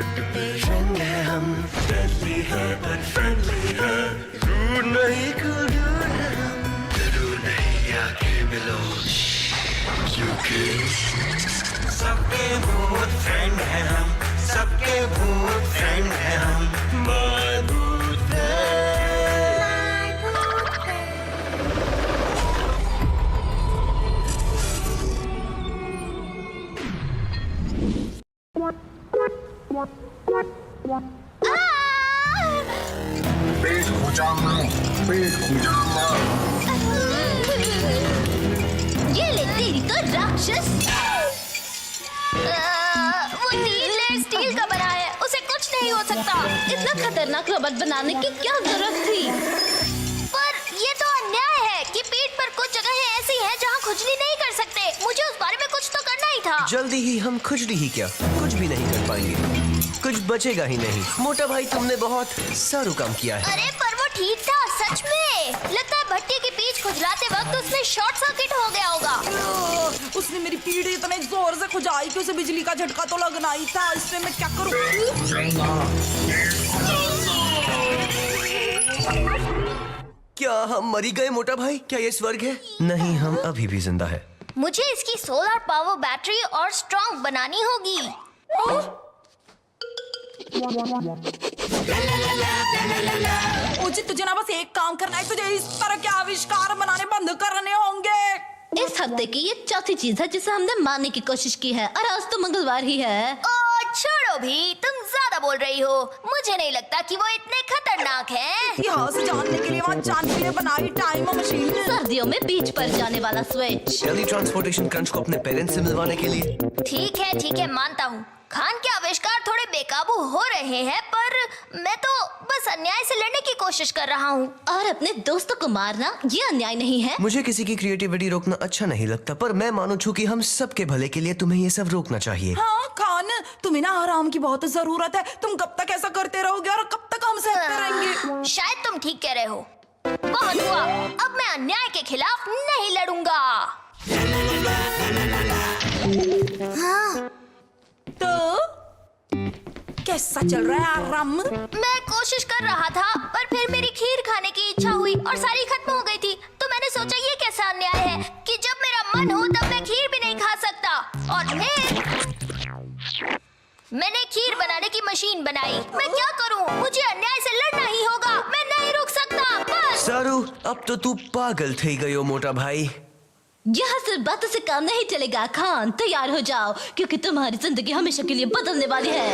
Friend है हम, friendly है पर फ्रेंडली है, रूड नहीं cool dude है हम, जरूर नहीं आके मिलो क्योंकि सबके भूत फ्रेंड है हम, सबके भूत फ्रेंड है हम, My भूत पेट खुजामा, पेट खुजामा। ये ले तेरी तो राक्षस। वो नीले स्टील का बना है, उसे कुछ नहीं हो सकता। इतना खतरनाक रोबोट बनाने की क्या जरूरत थी? पर ये तो अन्याय है कि पीठ पर कुछ जगहें ऐसी हैं जहाँ खुजली नहीं कर सकते। मुझे उस बारे में कुछ तो करना ही था। जल्दी ही हम खुजली ही क्या, कुछ भी नहीं कर पाएंगे, कुछ बचेगा ही नहीं। मोटा भाई तुमने बहुत सारू काम किया है। अरे पर वो ठीक था, सच में। लगता है भट्टी की पीठ खुजलाते वक्त उसमें शॉर्ट सर्किट हो गया होगा। उसने मेरी पीठ इतने जोर से खुजाई कि उसे बिजली का झटका तो लगना ही था। इसमें मैं क्या करूं? क्या हम मरी गए मोटा भाई? क्या ये स्वर्ग है? नहीं, हम अभी भी जिंदा है। मुझे इसकी सोलर पावर बैटरी और स्ट्रॉन्ग बनानी होगी। मुझे तुझे ना बस एक काम करना है, तुझे इस तरह के आविष्कार बनाने बंद करने होंगे। इस हफ्ते की ये चौथी चीज है जिसे हमने मारने की कोशिश की है, और आज तो मंगलवार ही है। ओ छोड़ो भी, तुम ज्यादा बोल रही हो। मुझे नहीं लगता कि वो इतने खतरनाक हैं। यहाँ से जानने के लिए वहाँ चांदी ने बनाई टाइम मशीन। सर्दियों में बीच पर जाने वाला स्विच। टेली ट्रांसपोर्टेशन क्रंच को अपने पेरेंट्स से मिलवाने के लिए। ठीक है मानता हूँ। खान के आविष्कार थोड़े बेकाबू हो रहे हैं, पर मैं तो बस अन्याय से लड़ने की कोशिश कर रहा हूँ। और अपने दोस्तों को मारना ये अन्याय नहीं है। मुझे किसी की क्रिएटिविटी रोकना अच्छा नहीं लगता, पर मैं मानू छू कि हम सबके भले के लिए तुम्हें ये सब रोकना चाहिए। हाँ खान, तुम्हें ना आराम की बहुत जरूरत है। तुम कब तक ऐसा करते रहोगे और कब तक हम सहते रहेंगे? शायद तुम ठीक कह रहे हो। बहुत हुआ, अब मैं अन्याय के खिलाफ नहीं लड़ूंगा। हाँ? तो कैसा चल रहा है आराम? मैं कोशिश कर रहा था, पर फिर मेरी खीर खाने की इच्छा हुई और सारी खत्म हो गई थी। तो मैंने सोचा ये कैसा अन्याय है कि जब मेरा मन हो तब मैं खीर भी नहीं खा सकता। और फिर मैंने खीर बनाने की मशीन बनाई। मैं क्या करूं? मुझे अन्याय से लड़ना ही होगा। मैं नहीं रुक सकता। बस। सारू, अब तो तू पागल थई गयो मोटा भाई। यह सिर्फ बातों से काम नहीं चलेगा। खान, तैयार हो जाओ, क्योंकि तुम्हारी जिंदगी हमेशा के लिए बदलने वाली है।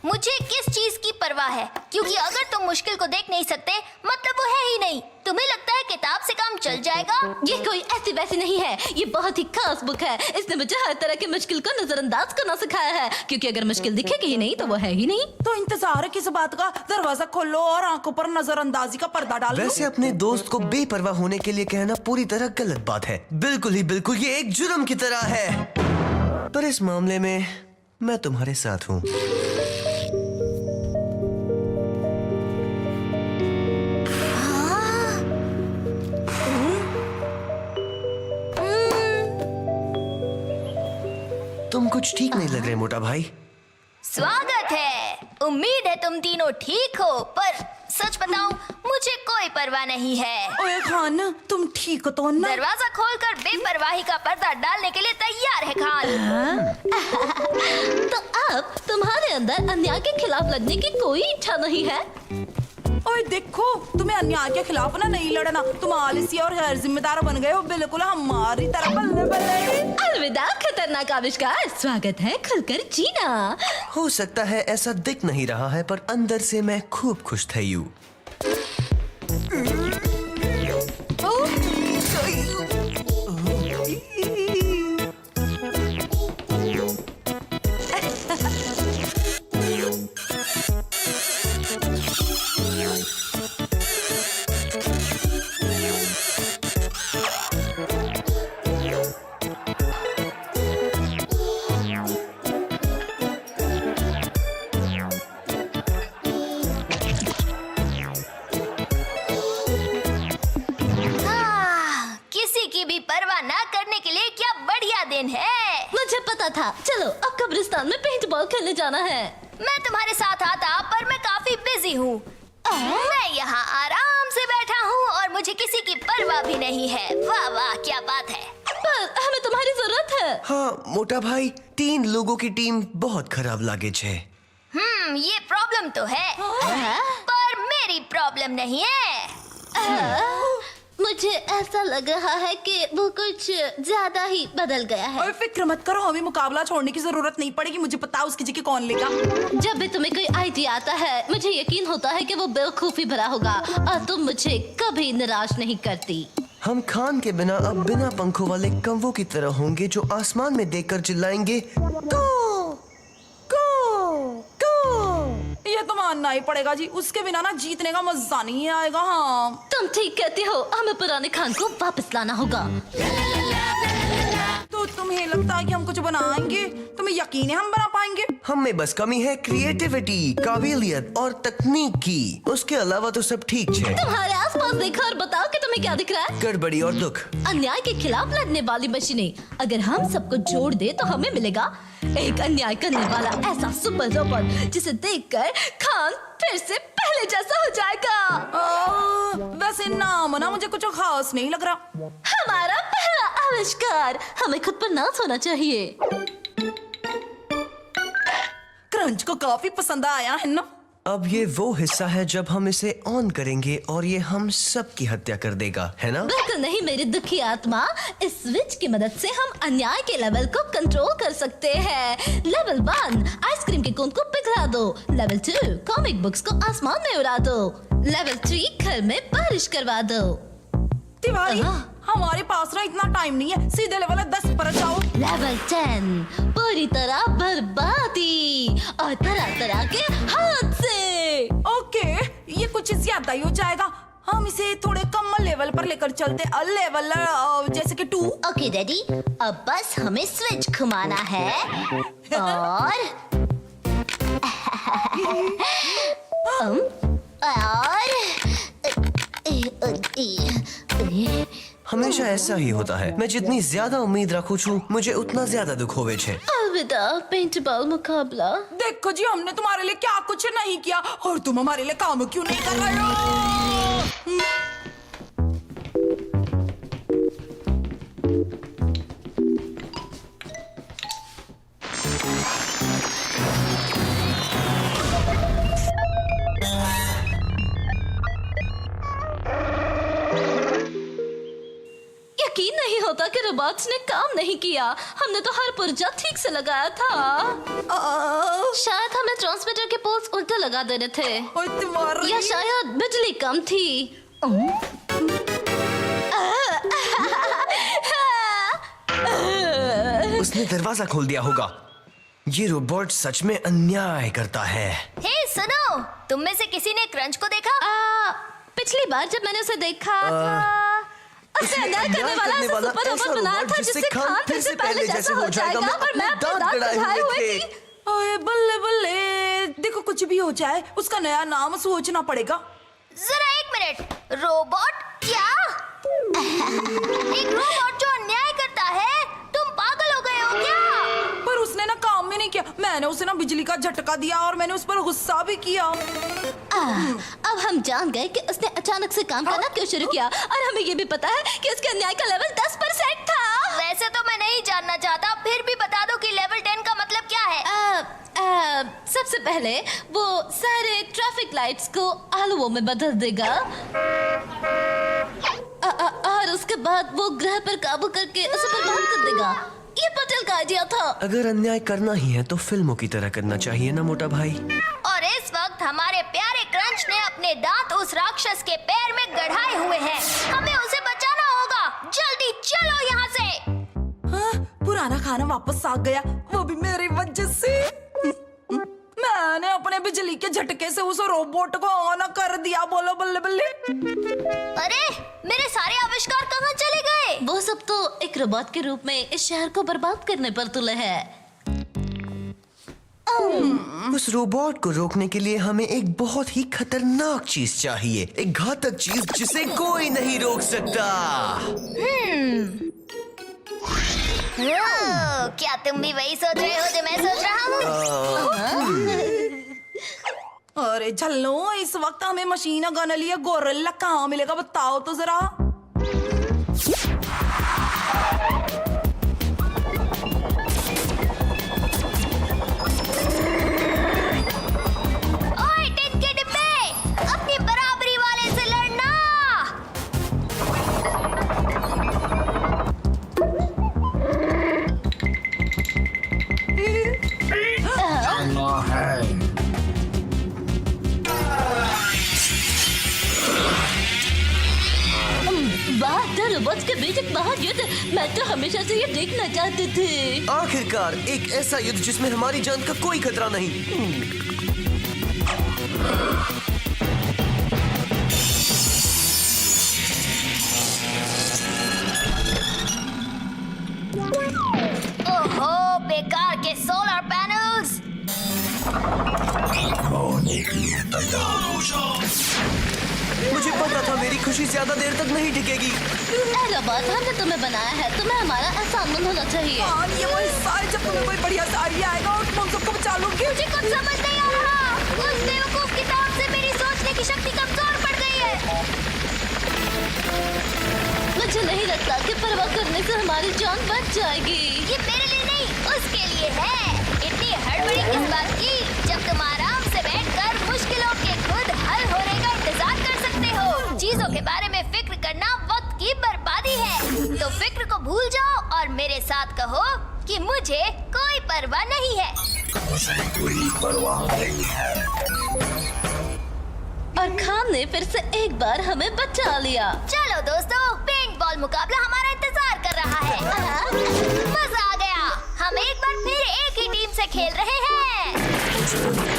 मुझे किस चीज की परवाह है? क्योंकि अगर तुम मुश्किल को देख नहीं सकते, मतलब वो है ही नहीं। तुम्हें लगता है किताब से काम चल जाएगा? ये कोई ऐसी वैसी नहीं है, ये बहुत ही खास बुक है। इसने मुझे हर तरह की मुश्किल को नजरअंदाज करना सिखाया है, क्योंकि अगर मुश्किल दिखेगी ही नहीं तो वो है ही नहीं। तो इंतजार है किस बात का? दरवाजा खोलो और आंखों पर नजरअंदाजी का पर्दा डालो। वैसे अपने दोस्त को बेपरवाह होने के लिए कहना पूरी तरह गलत बात है। बिल्कुल ही बिल्कुल, ये एक जुर्म की तरह है। पर इस मामले में मैं तुम्हारे साथ हूँ। तुम कुछ ठीक नहीं लग रहे मोटा भाई। स्वागत है। उम्मीद है तुम तीनों ठीक हो, पर सच बताऊं, मुझे कोई परवाह नहीं है। ओए खान, तुम ठीक तो ना? दरवाजा खोलकर बेपरवाही का पर्दा डालने के लिए तैयार है खान। तो अब तुम्हारे अंदर अन्याय के खिलाफ लड़ने की कोई इच्छा नहीं है? ओए देखो, तुम्हें अन्याय के खिलाफ ना नहीं लड़ना। तुम आलसी और गैर जिम्मेदार बन गए हो, बिल्कुल हमारी तरह। बल्ले बल्ले। अलविदा खतरनाक आविष्कार, स्वागत है खुलकर जीना। हो सकता है ऐसा दिख नहीं रहा है, पर अंदर से मैं खूब खुश था। यू परवाह ना करने के लिए क्या बढ़िया दिन है। मुझे पता था। चलो अब कब्रिस्तान में पेंट बॉल खेलने जाना है। मैं तुम्हारे साथ आता, पर मैं काफी बिजी हूँ। मैं यहाँ आराम से बैठा हूँ और मुझे किसी की परवाह भी नहीं है। वाह वाह, क्या बात है। पर हमें तुम्हारी जरूरत है। हाँ मोटा भाई, 3 लोगों की टीम बहुत खराब लागेज है। ये प्रॉब्लम तो है, पर मेरी प्रॉब्लम नहीं है। मुझे ऐसा लग रहा है कि वो कुछ ज्यादा ही बदल गया है। और फिक्र मत करो, हमें मुकाबला छोड़ने की जरूरत नहीं पड़ेगी। मुझे पता है उसकी जगह कौन लेगा। जब भी तुम्हें कोई आइडिया आता है, मुझे यकीन होता है कि वो बेवकूफी भरा होगा और तुम मुझे कभी निराश नहीं करती। हम खान के बिना अब बिना पंखों वाले कौवों की तरह होंगे जो आसमान में देखकर चिल्लाएंगे गो गो गो। ये तो मानना ही पड़ेगा जी, उसके बिना ना जीतने का मजा नहीं आएगा। हाँ तुम ठीक कहती हो, हमें पुराने खान को वापस लाना होगा। तो तुम्हें लगता है कि हम कुछ बनाएंगे? तुम्हें यकीन है हम बना पाएंगे? हम में बस कमी है क्रिएटिविटी, काबिलियत और तकनीक की। उसके अलावा तो सब ठीक है। तुम्हारे आसपास देखो और बताओ कि तुम्हें क्या दिख रहा है। गड़बड़ी और दुख। अन्याय के खिलाफ लड़ने वाली मशीनें। अगर हम सबको जोड़ दे तो हमें मिलेगा एक अन्याय करने वाला ऐसा सुपर रोबोट जिसे देखकर खान फिर से पहले जैसा हो जाएगा। वैसे नाम ना मुझे कुछ खास नहीं लग रहा। हमारा पहला आविष्कार, हमें खुद पर नाज होना चाहिए। क्रंच को काफी पसंद आया है ना। अब ये वो हिस्सा है जब हम इसे ऑन करेंगे और ये हम सब की हत्या कर देगा, है ना? बिल्कुल नहीं मेरी दुखी आत्मा। इस स्विच की मदद से हम अन्याय के लेवल को कंट्रोल कर सकते हैं। लेवल 1 आइसक्रीम के कोन को पिघला दो। लेवल 2 कॉमिक बुक्स को आसमान में उड़ा दो। लेवल 3 घर में बारिश करवा दो। तिवारी, हमारे पास ना इतना टाइम नहीं है, सीधे लेवल 10 पर जाओ। लेवल 10 पूरी तरह बर्बादी और तरह तरह के हादसे। ओके, ये कुछ ज्यादा ही हो जाएगा। हम इसे थोड़े कम लेवल पर लेकर चलते। लेवल जैसे कि 2। ओके डैडी, अब बस हमें स्विच घुमाना है और हमेशा ऐसा ही होता है। मैं जितनी ज्यादा उम्मीद रखूं छू, मुझे उतना ज्यादा दुख होवे छे। अलविदा पेंटबॉल मुकाबला। देखो जी, हमने तुम्हारे लिए क्या कुछ नहीं किया और तुम हमारे लिए काम क्यों नहीं कर रहे हो? यकीन नहीं होता कि रोबोट्स ने काम नहीं किया। हमने तो हर पुर्जा ठीक से लगाया था। शायद हमें ट्रांसमीटर के पोल्स उल्टे लगा देने थे, ओए तिवारी, या शायद बिजली कम थी। उसने दरवाजा खोल दिया होगा। ये रोबोट सच में अन्याय करता है। हे सुनो, तुम में से किसी ने क्रंच को देखा? पिछली बार जब मैंने उसे देखा था, उसे अन्याय करने वाला ऐसा सुपर रोबोट बनाया था जिससे खान फिर से पहले जैसा हो जाएगा, और मैं अपने दांत गड़ाए हुए थी। ओए बल्ले बल्ले, देखो कुछ भी हो जाए उसका नया नाम सोचना पड़ेगा। जरा एक मिनट, रोबोट क्या? एक रोबोट जो अन्याय करता है? तुम पागल हो गए हो क्या? पर उसने ना काम भी नहीं किया। मैंने उसे ना बिजली का झटका दिया और मैंने उस पर गुस्सा भी किया। अब हम जान गए कि उसने अचानक से काम करना क्यों शुरू किया, और हमें ये भी पता है कि उसके अन्याय का लेवल 10% था। वैसे तो मैं नहीं जानना चाहता, फिर भी बता दो कि लेवल 10 का मतलब क्या है। सबसे पहले वो सारे ट्रैफिक लाइट्स को आलुओं में बदल देगा, और उसके बाद वो ग्रह पर काबू करके उसे बर्बाद कर देगा। ये पटेल का आइडिया था। अगर अन्याय करना ही है तो फिल्मों की तरह करना चाहिए ना मोटा भाई। और इस वक्त हमारे प्यारे क्रंच ने अपने दांत उस राक्षस के पैर में गड़ाए हुए हैं। हमें उसे बचाना होगा। जल्दी चलो यहाँ से। पुराना खाना वापस आ गया, वो भी मेरी वजह से। मैंने अपने बिजली के झटके से उस रोबोट को ऑन कर दिया। बोलो बल्ले बल्ले। अरे मेरे सारे आविष्कार कहाँ चले गए? वो सब तो एक रोबोट के रूप में इस शहर को बर्बाद करने पर तुले हैं। उस रोबोट को रोकने के लिए हमें एक बहुत ही खतरनाक चीज चाहिए, एक घातक चीज जिसे कोई नहीं रोक सकता। क्या तुम भी वही सोच रहे हो जो मैं सोच रहा हूँ? अरे झल्लो, इस वक्त हमें मशीन गन लिए गोरिल्ला कहाँ मिलेगा बताओ तो जरा। ओए टिन के डिब्बे, अपनी बराबरी वाले से लड़ना। जाना है। वाह, द रोबोट्स के बीच एक महायुद्ध। मैं तो हमेशा से ये देखना चाहती थी। आखिरकार एक ऐसा युद्ध जिसमें हमारी जान का कोई खतरा नहीं। ओहो, बेकार के सोलर पैनल्स। होने के लिए तैयार हो जाओ। मुझे पता था मेरी खुशी ज्यादा देर तक नहीं टिकेगी। रोबोट, हमने तुम्हें बनाया है, तुम्हें हमारा एहसान होना चाहिए। हाँ, ये वो हिस्सा है जब तुम्हें कोई बढ़िया सा आइडिया आएगा और तुम सबको बचा लोगे। मुझे कुछ समझ नहीं आ रहा। उस बेवकूफ किताब से मेरी सोचने की शक्ति कमजोर पड़ गई है। मुझे नहीं लगता कि परवाह करने से हमारी जान बच जाएगी। ये मेरे लिए नहीं, उसके लिए है। इतनी हड़बड़ी किस बात की, जब तुम आराम से बैठकर मुश्किलों के खुद हल होने का इंतजार कर सकते हो। चीजों के बारे में फिक्र करना वक्त की बर्बादी है। तो फिक्र को भूल जाओ और मेरे साथ कहो कि मुझे कोई परवाह नहीं है। मुझे कोई परवाह नहीं है। और खान ने फिर से एक बार हमें बचा लिया। चलो दोस्तों, पेंट बॉल मुकाबला हमारा इंतजार कर रहा है। मजा आ गया। हम एक बार फिर एक ही टीम से खेल रहे हैं।